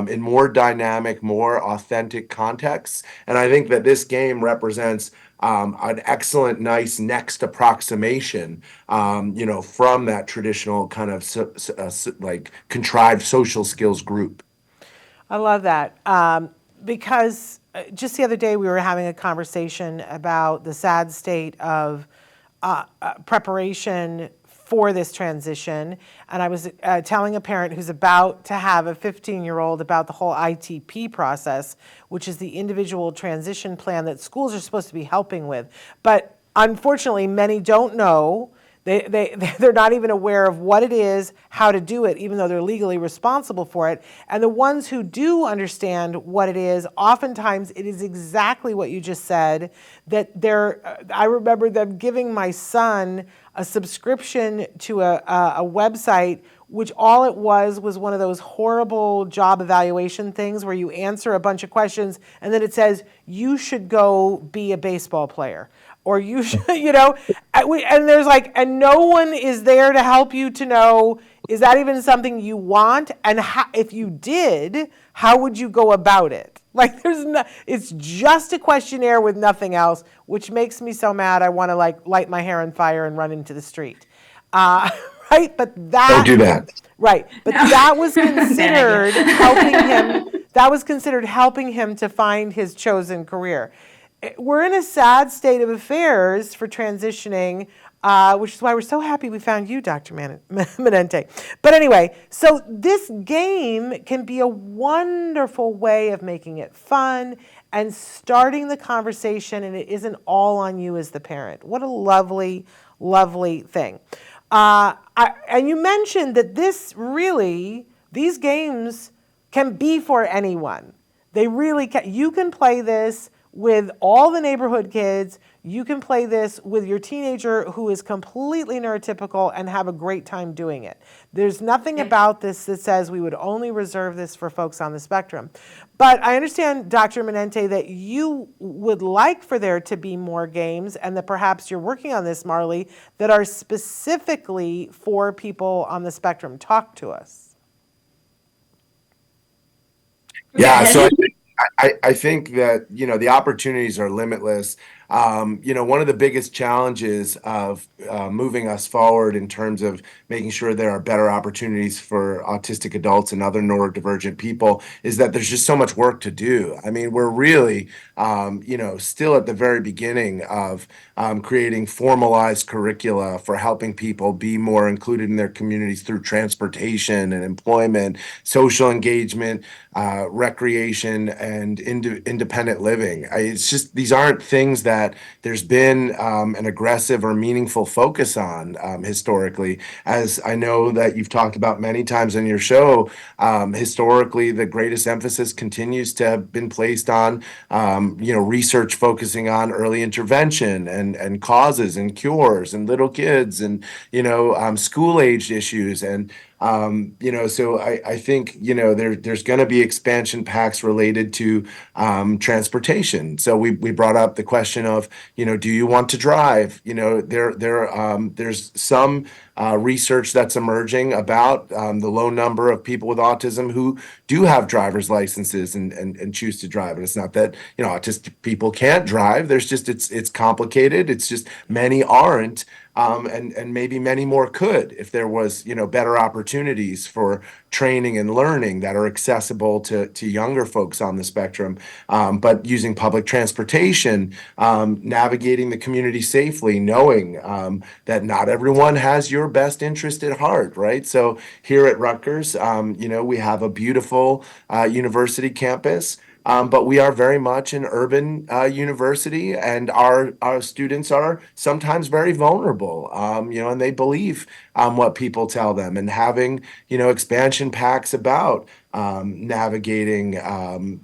Speaker 3: in more dynamic, more authentic contexts. And I think that this game represents an excellent, nice next approximation, from that traditional kind of like contrived social skills group.
Speaker 2: I love that because just the other day we were having a conversation about the sad state of preparation for this transition, and I was telling a parent who's about to have a 15-year-old about the whole ITP process, which is the individual transition plan that schools are supposed to be helping with. But unfortunately, many don't know. They're not even aware of what it is, how to do it, even though they're legally responsible for it. And the ones who do understand what it is, oftentimes it is exactly what you just said, that I remember them giving my son a subscription to a website, which all it was one of those horrible job evaluation things where you answer a bunch of questions and then it says, you should go be a baseball player. Or you should, and there's like, and no one is there to help you to know, is that even something you want? And if you did, how would you go about it? Like there's no, it's just a questionnaire with nothing else, which makes me so mad. I want to like light my hair on fire and run into the street. Uh, right? But
Speaker 3: Don't do that.
Speaker 2: right. But that was considered helping him. That was considered helping him to find his chosen career. We're in a sad state of affairs for transitioning, which is why we're so happy we found you, Dr. Manente. But anyway, so this game can be a wonderful way of making it fun and starting the conversation, and it isn't all on you as the parent. What a lovely, lovely thing. And you mentioned that these games can be for anyone. They really can. You can play this with all the neighborhood kids. You can play this with your teenager who is completely neurotypical and have a great time doing it. There's nothing about this that says we would only reserve this for folks on the spectrum. But I understand, Dr. Manente, that you would like for there to be more games, and that perhaps you're working on this, Marlee, that are specifically for people on the spectrum. Talk to us.
Speaker 3: Yeah, so I think that, the opportunities are limitless. One of the biggest challenges of moving us forward in terms of making sure there are better opportunities for autistic adults and other neurodivergent people is that there's just so much work to do. I mean, we're really, still at the very beginning of creating formalized curricula for helping people be more included in their communities through transportation and employment, social engagement, recreation, and independent living. It's just, these aren't things that there's been an aggressive or meaningful focus on historically. As I know that you've talked about many times on your show, historically, the greatest emphasis continues to have been placed on, research focusing on early intervention and causes and cures and little kids and, school-aged issues. And so I think, there's going to be expansion packs related to transportation. So we brought up the question of, do you want to drive? There's some research that's emerging about the low number of people with autism who do have driver's licenses and choose to drive. And it's not that, autistic people can't drive. There's just, it's complicated. It's just many aren't. And maybe many more could if there was, better opportunities for training and learning that are accessible to younger folks on the spectrum. But using public transportation, navigating the community safely, knowing that not everyone has your best interest at heart, right? So here at Rutgers, we have a beautiful university campus. But we are very much an urban university, and our students are sometimes very vulnerable, and they believe what people tell them. And having, expansion packs about navigating,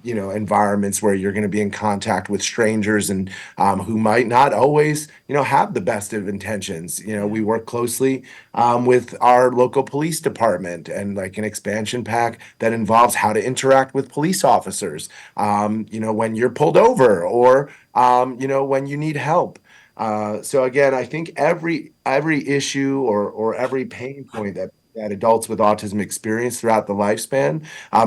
Speaker 3: environments where you're going to be in contact with strangers and who might not always, have the best of intentions. We work closely with our local police department, and like an expansion pack that involves how to interact with police officers, when you're pulled over or, when you need help. So again, I think every issue or every pain point that adults with autism experience throughout the lifespan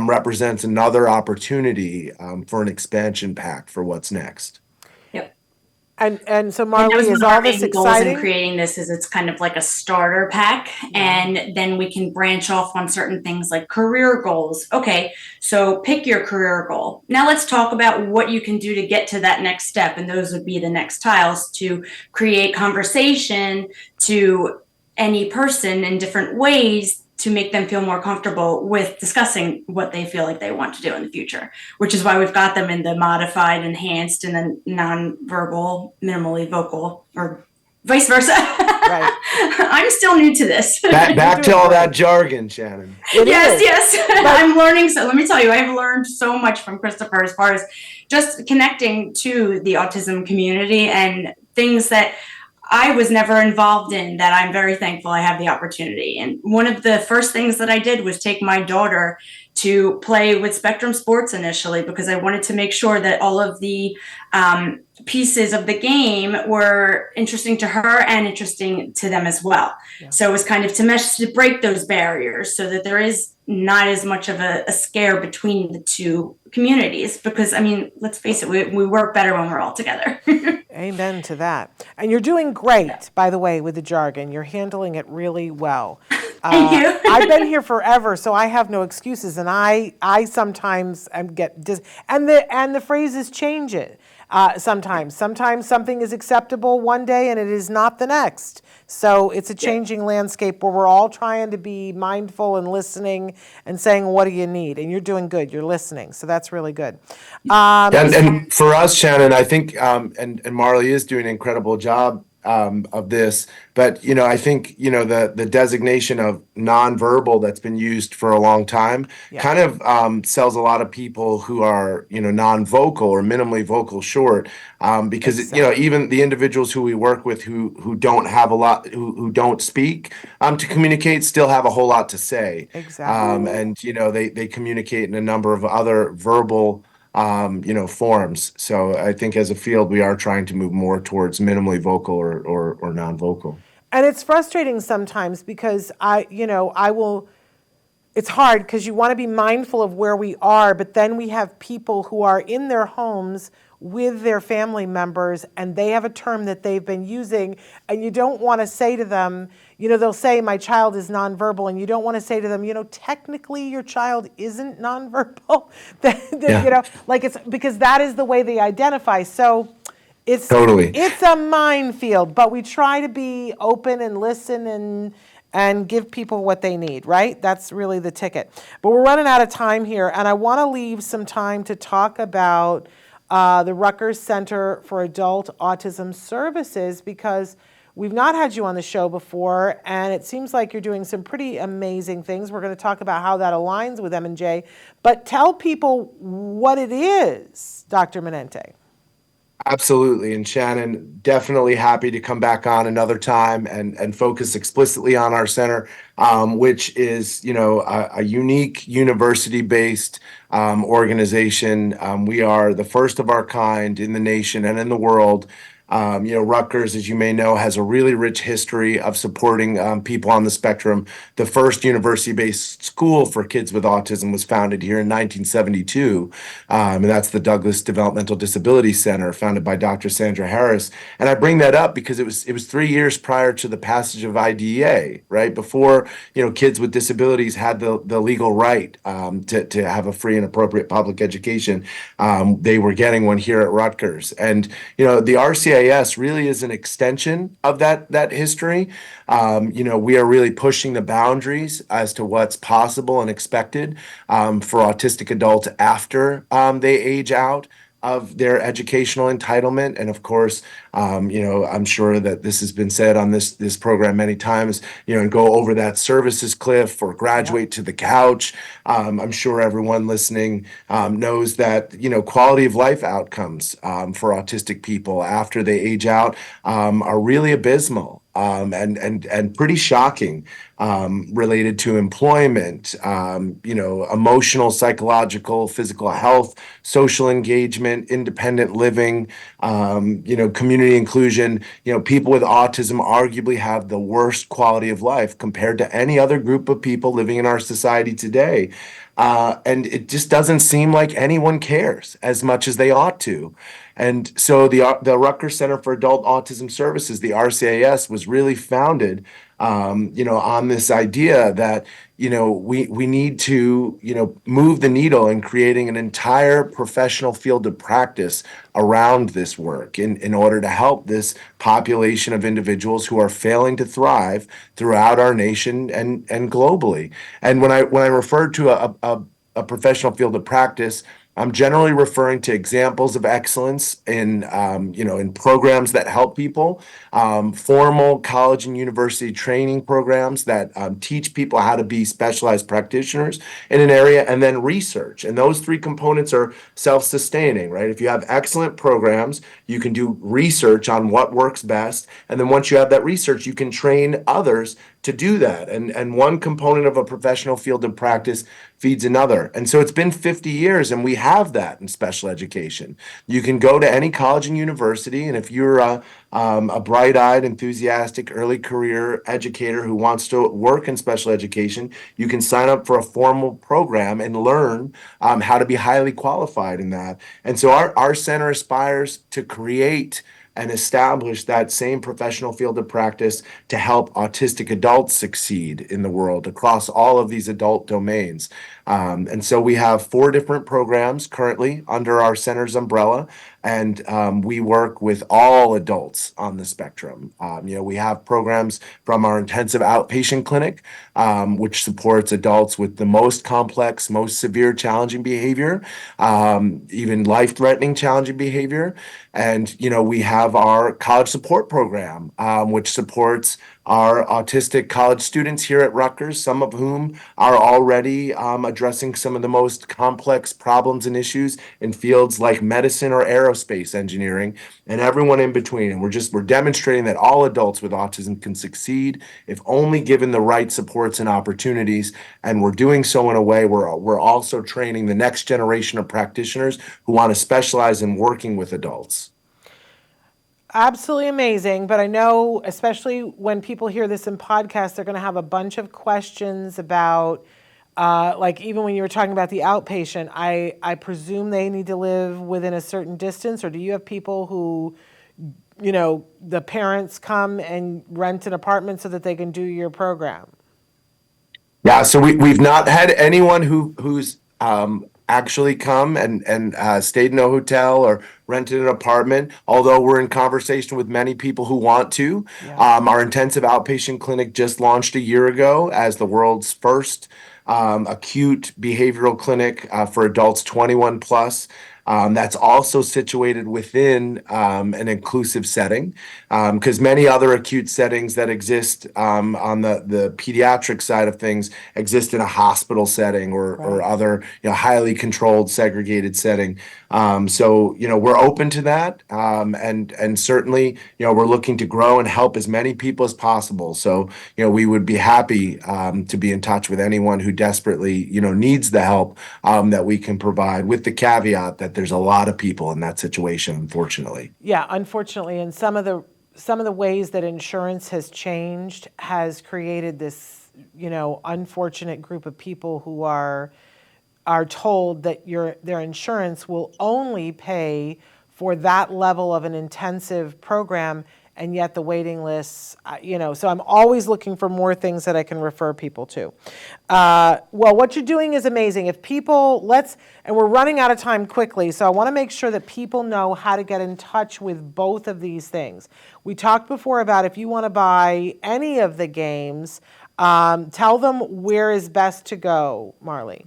Speaker 3: represents another opportunity for an expansion pack for what's next.
Speaker 4: Yep.
Speaker 2: And so Marlee, is all this exciting?
Speaker 4: In creating this is it's kind of like a starter pack, and then we can branch off on certain things like career goals. Okay, so pick your career goal. Now let's talk about what you can do to get to that next step, and those would be the next tiles to create conversation to any person in different ways to make them feel more comfortable with discussing what they feel like they want to do in the future, which is why we've got them in the modified, enhanced, and then nonverbal, minimally vocal, or vice versa.
Speaker 2: Right.
Speaker 4: I'm still new to this.
Speaker 3: Back to all that jargon, Shannon.
Speaker 4: Yes. I'm learning. So let me tell you, I've learned so much from Christopher as far as just connecting to the autism community and things that I was never involved in that I'm very thankful I have the opportunity. And one of the first things that I did was take my daughter to play with Spectrum Sports initially, because I wanted to make sure that all of the pieces of the game were interesting to her and interesting to them as well. Yeah. So it was kind of to break those barriers so that there is not as much of a scare between the two communities, because I mean, let's face it, we work better when we're all together.
Speaker 2: Amen to that. And you're doing great, by the way, with the jargon. You're handling it really well.
Speaker 4: Thank you.
Speaker 2: I've been here forever, so I have no excuses, and I sometimes and the phrases change it. Sometimes something is acceptable one day and it is not the next. So it's a changing landscape where we're all trying to be mindful and listening and saying, what do you need? And you're doing good. You're listening. So that's really good.
Speaker 3: And for us, Shannon, I think, and Marlee is doing an incredible job of this, but I think the designation of nonverbal that's been used for a long time kind of sells a lot of people who are non-vocal or minimally vocal short, because
Speaker 2: Exactly.
Speaker 3: even the individuals who we work with who don't have a lot, who don't speak to communicate, still have a whole lot to say.
Speaker 2: Exactly.
Speaker 3: And they communicate in a number of other verbal forms. So I think as a field, we are trying to move more towards minimally vocal or non-vocal.
Speaker 2: And it's frustrating sometimes because it's hard because you want to be mindful of where we are, but then we have people who are in their homes with their family members and they have a term that they've been using and you don't want to say to them, they'll say my child is nonverbal and you don't want to say to them, technically your child isn't nonverbal. It's because that is the way they identify. So it's
Speaker 3: Totally.
Speaker 2: it's a minefield, but we try to be open and listen and give people what they need, right? That's really the ticket. But we're running out of time here, and I want to leave some time to talk about the Rutgers Center for Adult Autism Services, because we've not had you on the show before, and it seems like you're doing some pretty amazing things. We're going to talk about how that aligns with M&J, but tell people what it is, Dr. Manente.
Speaker 3: Absolutely. And Shannon, definitely happy to come back on another time and focus explicitly on our center, which is, a unique university-based organization. We are the first of our kind in the nation and in the world. Rutgers, as you may know, has a really rich history of supporting people on the spectrum. The first university-based school for kids with autism was founded here in 1972, and that's the Douglas Developmental Disability Center, founded by Dr. Sandra Harris. And I bring that up because it was 3 years prior to the passage of IDEA, right before kids with disabilities had the legal right to have a free and appropriate public education. They were getting one here at Rutgers, and the RCIS really is an extension of that history. We are really pushing the boundaries as to what's possible and expected for autistic adults after they age out of their educational entitlement. And of course, I'm sure that this has been said on this program many times, and go over that services cliff or graduate to the couch. I'm sure everyone listening knows that, quality of life outcomes for autistic people after they age out are really abysmal. And pretty shocking, related to employment, emotional, psychological, physical health, social engagement, independent living, community inclusion. People with autism arguably have the worst quality of life compared to any other group of people living in our society today. And it just doesn't seem like anyone cares as much as they ought to. And so the Rutgers Center for Adult Autism Services, the RCAS, was really founded, on this idea that, we need to, move the needle in creating an entire professional field of practice around this work in order to help this population of individuals who are failing to thrive throughout our nation and globally. And when I refer to a professional field of practice, I'm generally referring to examples of excellence in programs that help people, formal college and university training programs that teach people how to be specialized practitioners in an area, and then research. And those three components are self-sustaining, right? If you have excellent programs, you can do research on what works best. And then once you have that research, you can train others to do that. And one component of a professional field of practice feeds another. And so it's been 50 years, and we have that in special education. You can go to any college and university, and if you're a bright-eyed, enthusiastic, early career educator who wants to work in special education, you can sign up for a formal program and learn how to be highly qualified in that. And so our center aspires to create and establish that same professional field of practice to help autistic adults succeed in the world across all of these adult domains. And so we have 4 different programs currently under our center's umbrella, and we work with all adults on the spectrum. We have programs from our intensive outpatient clinic, which supports adults with the most complex, most severe challenging behavior, even life-threatening challenging behavior. And, we have our college support program, which supports our autistic college students here at Rutgers, some of whom are already addressing some of the most complex problems and issues in fields like medicine or aerospace engineering, and everyone in between. And we're demonstrating that all adults with autism can succeed if only given the right supports and opportunities. And we're doing so in a way where we're also training the next generation of practitioners who want to specialize in working with adults.
Speaker 2: Absolutely amazing. But I know, especially when people hear this in podcasts, they're going to have a bunch of questions about, like even when you were talking about the outpatient, I presume they need to live within a certain distance, or do you have people who, the parents come and rent an apartment so that they can do your program?
Speaker 3: Yeah, so we've not had anyone who's actually come and stayed in a hotel or rented an apartment, although we're in conversation with many people who want to.
Speaker 2: Yeah.
Speaker 3: Our intensive outpatient clinic just launched a year ago as the world's first acute behavioral clinic for adults 21 plus. That's also situated within an inclusive setting, because many other acute settings that exist on the pediatric side of things exist in a hospital setting or other highly controlled, segregated setting. So we're open to that, and certainly we're looking to grow and help as many people as possible. So we would be happy to be in touch with anyone who desperately needs the help that we can provide, with the caveat that there's a lot of people in that situation, unfortunately.
Speaker 2: Yeah, unfortunately, and some of the ways that insurance has changed has created this, unfortunate group of people who are told that their insurance will only pay for that level of an intensive program, and yet the waiting lists, so I'm always looking for more things that I can refer people to. Well, what you're doing is amazing. If people, and we're running out of time quickly, so I want to make sure that people know how to get in touch with both of these things. We talked before about if you want to buy any of the games, tell them where is best to go, Marlee.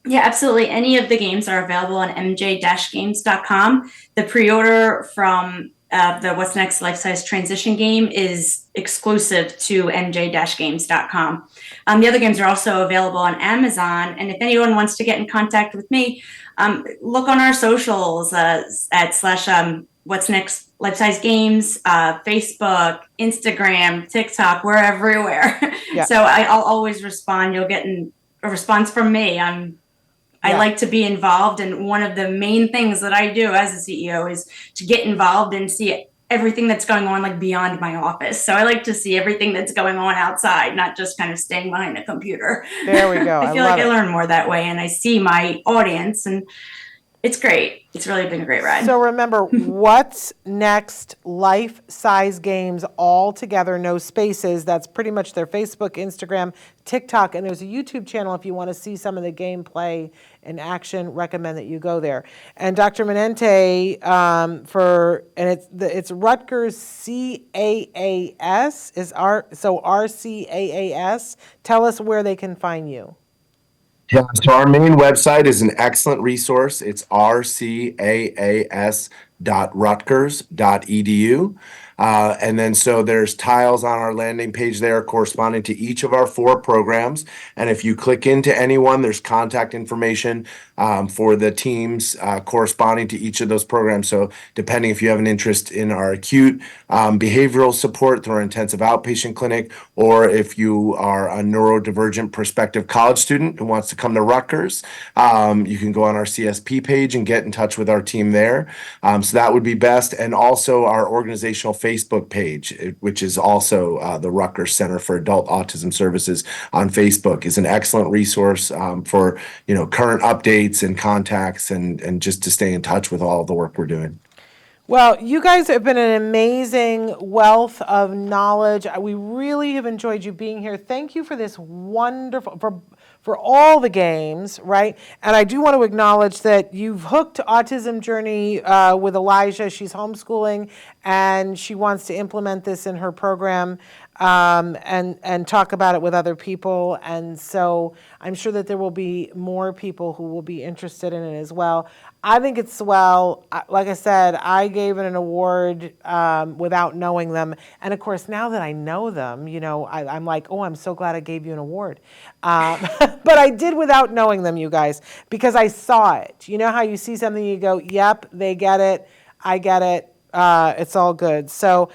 Speaker 4: Yeah, absolutely. Any of the games are available on mj-games.com. The pre-order from the What's Next Life-Size Transition game is exclusive to mj-games.com. The other games are also available on Amazon. And if anyone wants to get in contact with me, look on our socials at / What's Next Life-Size Games, Facebook, Instagram, TikTok, we're everywhere. Yeah. So I'll always respond. You'll get a response from me. I like to be involved, and one of the main things that I do as a CEO is to get involved and see everything that's going on, like beyond my office. So I like to see everything that's going on outside, not just kind of staying behind a computer. There we go. I feel like I learn more that way, and I see my audience, and it's great. It's really been a great ride.
Speaker 2: So remember, What's Next Life-Size Games, all together, no spaces. That's pretty much their Facebook, Instagram, TikTok, and there's a YouTube channel if you want to see some of the gameplay in action. Recommend that you go there. And Dr. Manente, it's Rutgers CAAS RCAAS. Tell us where they can find you.
Speaker 3: Yeah, so our main website is an excellent resource. It's rcaas.rutgers.edu. And then so there's tiles on our landing page there corresponding to each of our 4 programs. And if you click into any one, there's contact information for the teams corresponding to each of those programs. So depending if you have an interest in our acute behavioral support through our intensive outpatient clinic, or if you are a neurodivergent prospective college student who wants to come to Rutgers, you can go on our CSP page and get in touch with our team there. So that would be best. And also our organizational Facebook page, which is also the Rutgers Center for Adult Autism Services on Facebook, is an excellent resource for current updates and contacts and just to stay in touch with all of the work we're doing.
Speaker 2: Well, you guys have been an amazing wealth of knowledge. We really have enjoyed you being here. Thank you for this wonderful, for all the games, right? And I do want to acknowledge that you've hooked Autism Journey with Elijah. She's homeschooling and she wants to implement this in her program and talk about it with other people. And so I'm sure that there will be more people who will be interested in it as well. I think it's swell. Like I said, I gave it an award without knowing them. And of course, now that I know them, I'm like, oh, I'm so glad I gave you an award. But I did without knowing them, you guys, because I saw it. You know how you see something, you go, yep, they get it. I get it. It's all good. So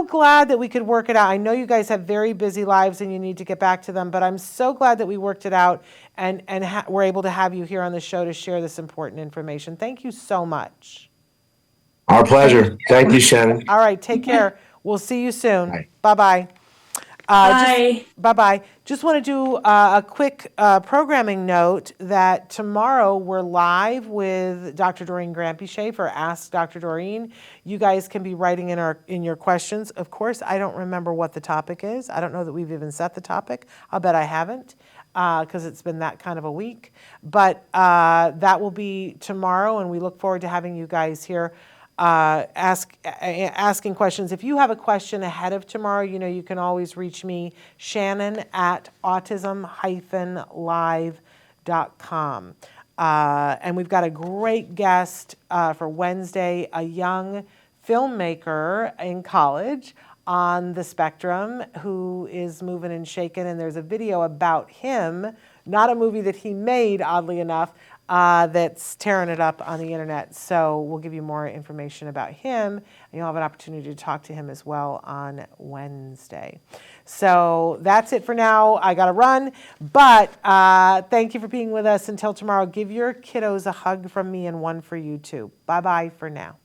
Speaker 2: glad that we could work it out. I know you guys have very busy lives and you need to get back to them, but I'm so glad that we worked it out and we're able to have you here on the show to share this important information. Thank you so much.
Speaker 3: Our pleasure. Thank you, Shannon.
Speaker 2: All right. Take care. We'll see you soon.
Speaker 3: Bye.
Speaker 2: Bye-bye.
Speaker 4: Bye.
Speaker 2: Bye-bye. Just want to do a quick programming note that tomorrow we're live with Dr. Doreen Grampy-Shea for Ask Dr. Doreen. You guys can be writing in your questions. Of course, I don't remember what the topic is. I don't know that we've even set the topic. I'll bet I haven't because it's been that kind of a week. But that will be tomorrow, and we look forward to having you guys here. Asking questions. If you have a question ahead of tomorrow, you can always reach me, Shannon at autism-live.com. And we've got a great guest for Wednesday, a young filmmaker in college on the spectrum who is moving and shaking. And there's a video about him, not a movie that he made, oddly enough, that's tearing it up on the internet. So we'll give you more information about him, and you'll have an opportunity to talk to him as well on Wednesday. So that's it for now. I got to run, but thank you for being with us until tomorrow. Give your kiddos a hug from me and one for you too. Bye-bye for now.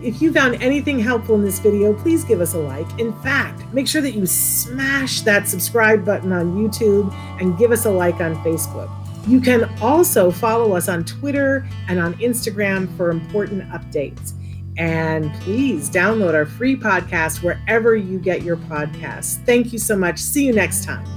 Speaker 2: If you found anything helpful in this video, please give us a like. In fact, make sure that you smash that subscribe button on YouTube and give us a like on Facebook. You can also follow us on Twitter and on Instagram for important updates. And please download our free podcast wherever you get your podcasts. Thank you so much. See you next time.